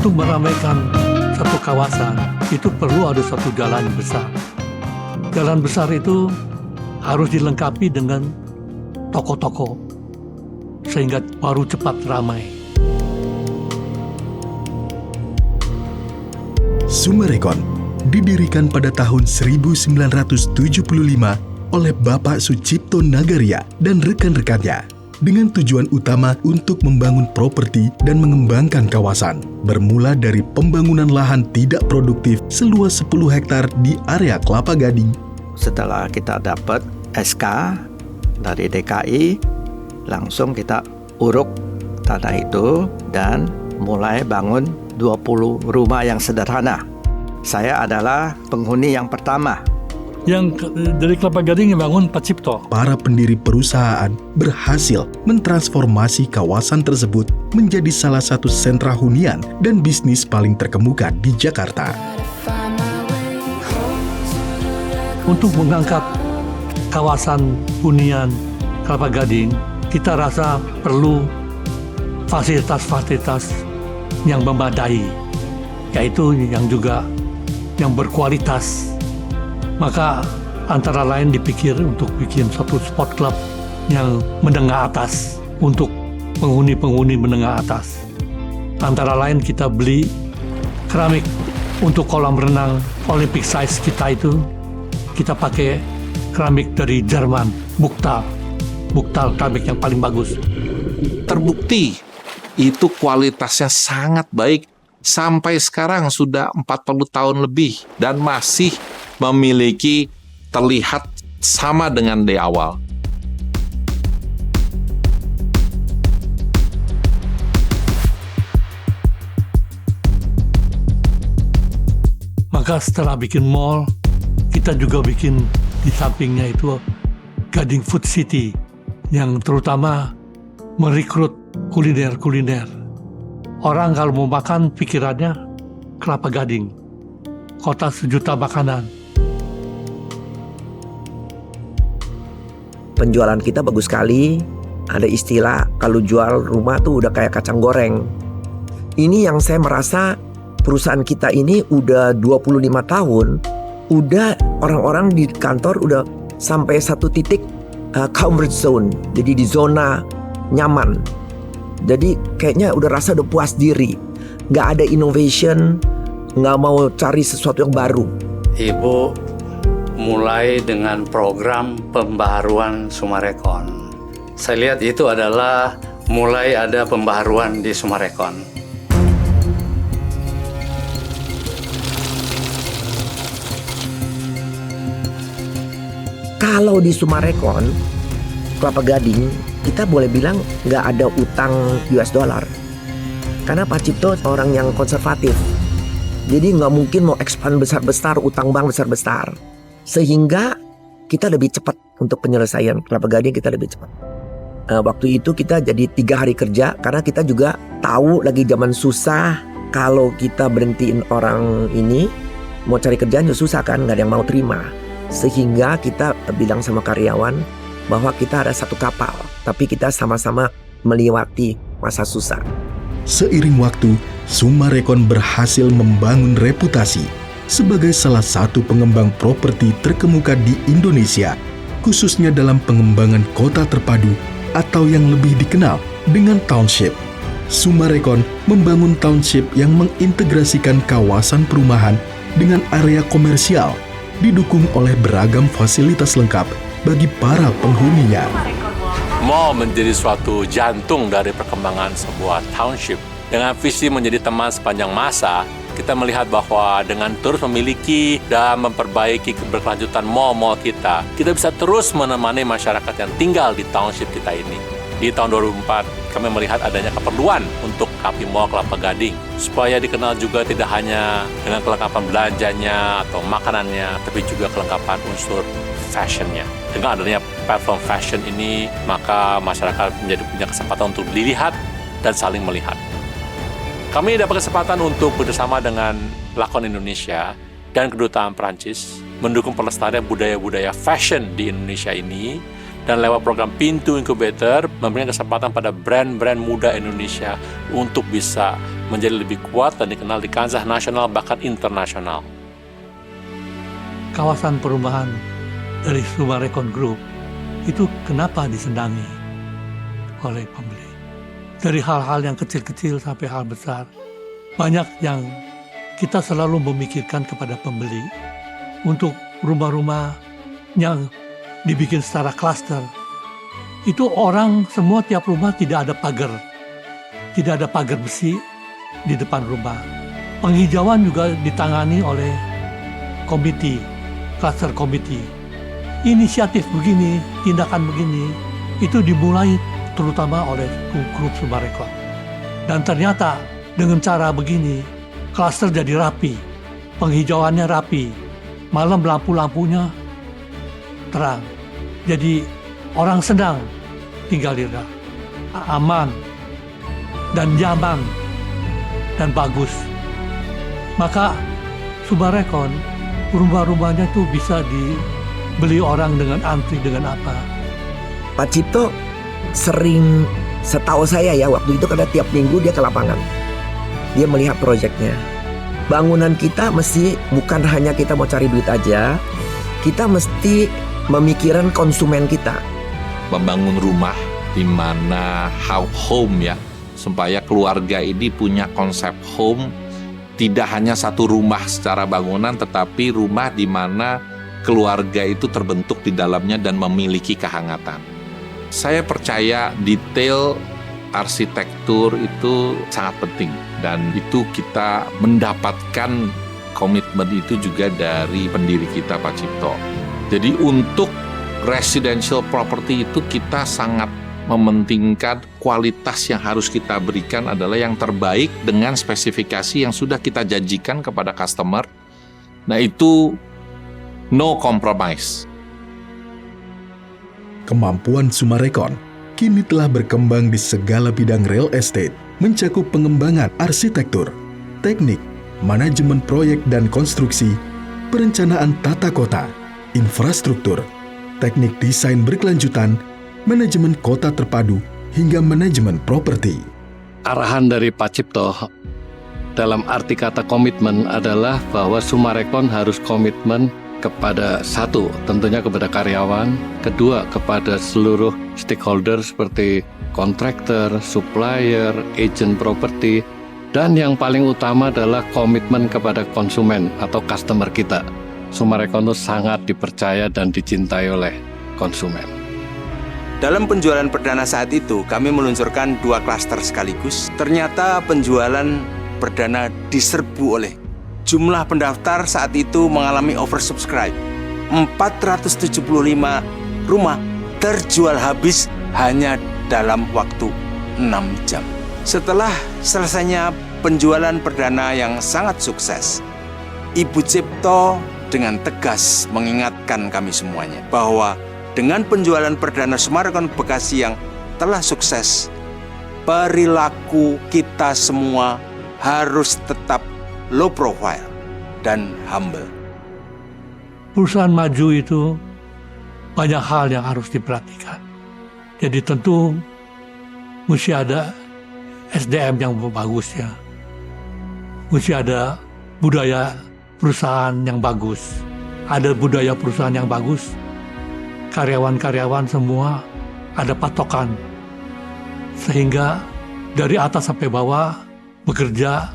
Untuk meramaikan satu kawasan, itu perlu ada satu jalan besar. Jalan besar itu harus dilengkapi dengan toko-toko, sehingga baru cepat ramai. Summarecon didirikan pada tahun 1975 oleh Bapak Sucipto Nagaria dan rekan-rekannya dengan tujuan utama untuk membangun properti dan mengembangkan kawasan, bermula dari pembangunan lahan tidak produktif seluas 10 hektar di area Kelapa Gading. Setelah kita dapat SK dari DKI, langsung kita uruk tanah itu dan mulai bangun 20 rumah yang sederhana. Saya adalah penghuni yang pertama. Yang dari Kelapa Gading yang bangun Pak Cipto. Para pendiri perusahaan berhasil mentransformasi kawasan tersebut menjadi salah satu sentra hunian dan bisnis paling terkemuka di Jakarta. Untuk mengangkat kawasan hunian Kelapa Gading, kita rasa perlu fasilitas-fasilitas yang memadai, yaitu yang berkualitas. Maka antara lain dipikir untuk bikin satu sport club yang menengah atas untuk penghuni-penghuni menengah atas. Antara lain kita beli keramik untuk kolam renang Olympic size kita itu, kita pakai keramik dari Jerman, Buktal keramik yang paling bagus. Terbukti itu kualitasnya sangat baik. Sampai sekarang sudah 40 tahun lebih dan masih memiliki terlihat sama dengan di awal. Maka setelah bikin mall, kita juga bikin di sampingnya itu Gading Food City yang terutama merekrut kuliner-kuliner. Orang kalau mau makan pikirannya Kelapa Gading, kota sejuta makanan. Penjualan kita bagus sekali. Ada istilah kalau jual rumah tuh udah kayak kacang goreng. Ini yang saya merasa perusahaan kita ini udah 25 tahun, udah orang-orang di kantor udah sampai satu titik comfort zone. Jadi di zona nyaman. Jadi kayaknya udah rasa udah puas diri. Gak ada innovation, gak mau cari sesuatu yang baru. Ibu mulai dengan program pembaharuan Summarecon. Saya lihat itu adalah mulai ada pembaharuan di Summarecon. Kalau di Summarecon, Kelapa Gading, kita boleh bilang nggak ada utang US dollar. Karena Pak Cipto orang yang konservatif. Jadi nggak mungkin mau expand besar-besar, utang bank besar-besar. Sehingga kita lebih cepat untuk penyelesaian Kelapa Gading, kita lebih cepat. Waktu itu kita jadi 3 hari kerja karena kita juga tahu lagi zaman susah. Kalau kita berhentiin orang ini mau cari kerjaan juga susah kan, nggak ada yang mau terima. Sehingga kita bilang sama karyawan bahwa kita ada satu kapal, tapi kita sama-sama melewati masa susah. Seiring waktu, Summarecon berhasil membangun reputasi sebagai salah satu pengembang properti terkemuka di Indonesia, khususnya dalam pengembangan kota terpadu atau yang lebih dikenal dengan township. Summarecon membangun township yang mengintegrasikan kawasan perumahan dengan area komersial, didukung oleh beragam fasilitas lengkap bagi para penghuninya. Mall menjadi suatu jantung dari perkembangan sebuah township. Dengan visi menjadi teman sepanjang masa, kita melihat bahwa dengan terus memiliki dan memperbaiki keberlanjutan mall-mall kita bisa terus menemani masyarakat yang tinggal di township kita ini. Di tahun 2004, kami melihat adanya keperluan untuk Kapi Mall Kelapa Gading, supaya dikenal juga tidak hanya dengan kelengkapan belanjanya atau makanannya, tapi juga kelengkapan unsur fashionnya. Dengan adanya platform fashion ini, maka masyarakat menjadi punya kesempatan untuk dilihat dan saling melihat. Kami dapat kesempatan untuk bersama dengan Lakon Indonesia dan Kedutaan Perancis mendukung pelestarian budaya-budaya fashion di Indonesia ini Dan lewat program Pintu Incubator, memberikan kesempatan pada brand-brand muda Indonesia untuk bisa menjadi lebih kuat dan dikenal di kancah nasional bahkan internasional. Kawasan perumahan dari Summarecon Group itu kenapa disenangi oleh pembeli? Dari hal-hal yang kecil-kecil sampai hal besar, banyak yang kita selalu memikirkan kepada pembeli untuk rumah-rumah yang dibikin secara klaster. Itu orang semua tiap rumah tidak ada pagar besi di depan rumah. Penghijauan juga ditangani oleh komite, cluster committee. Inisiatif begini, tindakan begini, itu dimulai terutama oleh grup Summarecon. Dan ternyata dengan cara begini, cluster jadi rapi, penghijauannya rapi, malam lampu-lampunya terang. Jadi orang senang tinggal di sana, aman dan nyaman dan bagus. Maka Summarecon rumah-rumahnya tuh bisa dibeli orang dengan antri dengan apa. Pak Cipto sering, setahu saya ya, waktu itu karena tiap minggu dia ke lapangan. Dia melihat proyeknya. Bangunan kita mesti bukan hanya kita mau cari duit aja, kita mesti memikirkan konsumen kita. Membangun rumah di mana home ya, supaya keluarga ini punya konsep home, tidak hanya satu rumah secara bangunan, tetapi rumah di mana keluarga itu terbentuk di dalamnya dan memiliki kehangatan. Saya percaya detail arsitektur itu sangat penting, dan itu kita mendapatkan komitmen itu juga dari pendiri kita, Pak Cipto. Jadi untuk residential property itu kita sangat mementingkan kualitas yang harus kita berikan adalah yang terbaik dengan spesifikasi yang sudah kita janjikan kepada customer. Nah itu no compromise. Kemampuan Summarecon kini telah berkembang di segala bidang real estate, mencakup pengembangan arsitektur, teknik, manajemen proyek dan konstruksi, perencanaan tata kota, infrastruktur, teknik desain berkelanjutan, manajemen kota terpadu, hingga manajemen properti. Arahan dari Pak Cipto dalam arti kata komitmen adalah bahwa Summarecon harus komitmen kepada satu, tentunya kepada karyawan, kedua kepada seluruh stakeholder seperti kontraktor, supplier, agent properti, dan yang paling utama adalah komitmen kepada konsumen atau customer kita. Summarecon itu sangat dipercaya dan dicintai oleh konsumen. Dalam penjualan perdana saat itu, kami meluncurkan 2 klaster sekaligus. Ternyata penjualan perdana diserbu oleh jumlah pendaftar saat itu mengalami oversubscribe. 475 rumah terjual habis hanya dalam waktu 6 jam. Setelah selesainya penjualan perdana yang sangat sukses, Ibu Cipto dengan tegas mengingatkan kami semuanya bahwa dengan penjualan perdana Summarecon Bekasi yang telah sukses, perilaku kita semua harus tetap low profile dan humble. Perusahaan maju itu banyak hal yang harus diperhatikan. Jadi tentu mesti ada SDM yang bagus ya. Mesti ada budaya perusahaan yang bagus. Ada budaya perusahaan yang bagus. Karyawan-karyawan semua ada patokan. Sehingga dari atas sampai bawah bekerja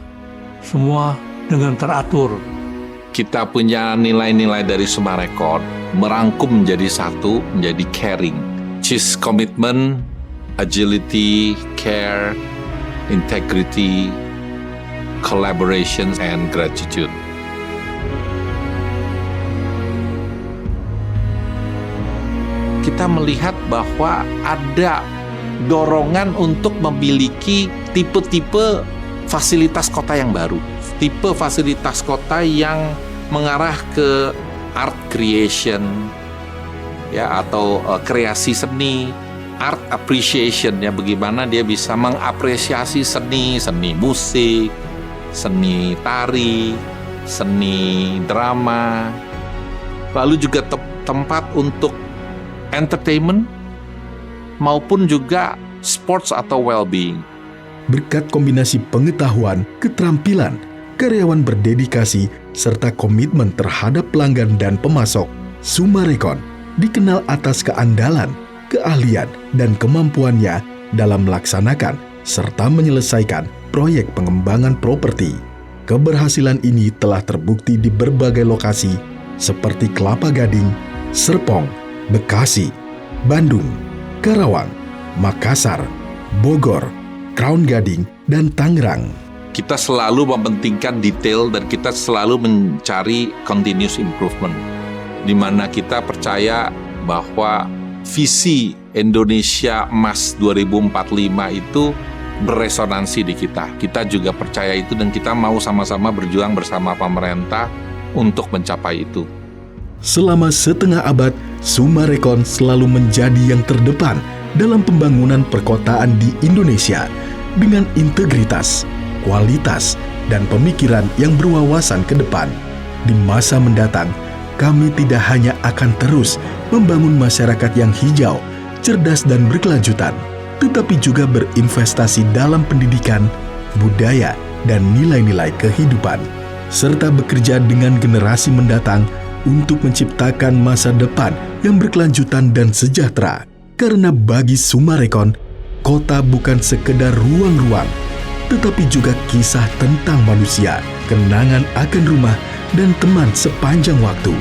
semua dengan teratur. Kita punya nilai-nilai dari Summarecon merangkum menjadi satu, menjadi caring. Which commitment, agility, care, integrity, collaboration, and gratitude. Kita melihat bahwa ada dorongan untuk memiliki tipe-tipe fasilitas kota yang baru. Tipe fasilitas kota yang mengarah ke art creation, ya, atau kreasi seni, art appreciation, ya, bagaimana dia bisa mengapresiasi seni musik, seni tari, seni drama, lalu juga tempat untuk entertainment, maupun juga sports atau well-being. Berkat kombinasi pengetahuan, keterampilan, karyawan berdedikasi, serta komitmen terhadap pelanggan dan pemasok, Sumarekon dikenal atas keandalan, keahlian, dan kemampuannya dalam melaksanakan serta menyelesaikan proyek pengembangan properti. Keberhasilan ini telah terbukti di berbagai lokasi seperti Kelapa Gading, Serpong, Bekasi, Bandung, Karawang, Makassar, Bogor, Crown Gading, dan Tangerang. Kita selalu mementingkan detail dan kita selalu mencari continuous improvement, di mana kita percaya bahwa visi Indonesia Emas 2045 itu beresonansi di kita. Kita juga percaya itu dan kita mau sama-sama berjuang bersama pemerintah untuk mencapai itu. Selama setengah abad, Sumarekon selalu menjadi yang terdepan dalam pembangunan perkotaan di Indonesia dengan integritas, kualitas, dan pemikiran yang berwawasan ke depan. Di masa mendatang, kami tidak hanya akan terus membangun masyarakat yang hijau, cerdas, dan berkelanjutan, tetapi juga berinvestasi dalam pendidikan, budaya, dan nilai-nilai kehidupan, serta bekerja dengan generasi mendatang untuk menciptakan masa depan yang berkelanjutan dan sejahtera. Karena bagi Sumarekon, kota bukan sekedar ruang-ruang, tetapi juga kisah tentang manusia, kenangan akan rumah, dan teman sepanjang waktu.